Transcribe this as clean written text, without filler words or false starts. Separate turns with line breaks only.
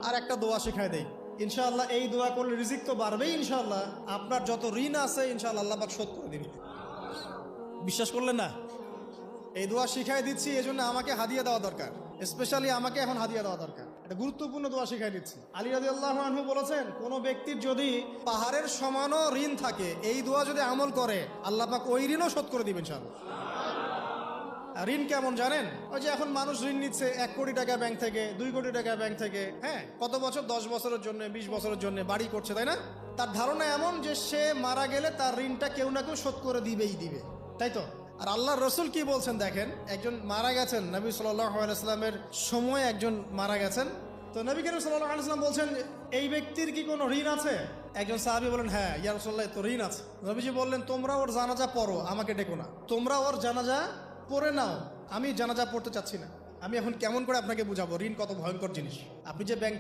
আর একটা দোয়া শেখায় দেই, ইনশাআল্লাহ এই দোয়া করলে রিজিক তো বাড়বেই ইনশাআল্লাহ, আপনার যত ঋণ আছে ইনশাআল্লাহ আল্লাহ পাক শোধ করে দিবে। বিশ্বাস করলেন না? এই দোয়া শিখাই দিচ্ছি, এই জন্য আমাকে হাদিয়া দেওয়া দরকার, স্পেশালি আমাকে এখন হাদিয়া দেওয়া দরকার। এটা গুরুত্বপূর্ণ দোয়া শিখাই দিচ্ছি। আলী রাদিয়াল্লাহু আনহু বলেছেন, কোন ব্যক্তির যদি পাহাড়ের সমানও ঋণ থাকে, এই দোয়া যদি আমল করে আল্লাহ পাক ওই ঋণও শোধ করে দিবেন ইনশাআল্লাহ। ঋণ কেমন জানেন? ওই যে এখন মানুষ ঋণ নিচ্ছে 1 কোটি টাকা ব্যাংক থেকে, 2 কোটি টাকা ব্যাংক থেকে, হ্যাঁ, কত বছর, 10 বছরের জন্য, 20 বছরের জন্য বাড়ি করছে, তাই না? তার ধারণা এমন যে সে মারা গেলে তার ঋণটা কেউ না কেউ শোধ করে দিবেই দিবে, তাই তো? আর আল্লাহর রসুল কি বলছেন দেখেন, একজন মারা গেছেন, নবী সাল্লাল্লাহু আলাইহি সাল্লামের সময় একজন মারা গেছেন, তো নবী করিম সাল্লাল্লাহু আলাইহি সাল্লাম বলছেন, এই ব্যক্তির কি কোনো ঋণ আছে? একজন সাহাবী বলেন, হ্যাঁ ইয়া রাসূলুল্লাহ, তো ঋণ আছে। নবীজি বললেন, তোমরা ওর জানাজা পড়ো, আমাকে ডেকো না, তোমরা ওর জানাজা পড়ে নাও, আমি জানাজা পড়তে চাচ্ছি না। আমি এখন কেমন করে আপনাকে বুঝাবো ঋণ কত ভয়ঙ্কর জিনিস? আপনি যে ব্যাংক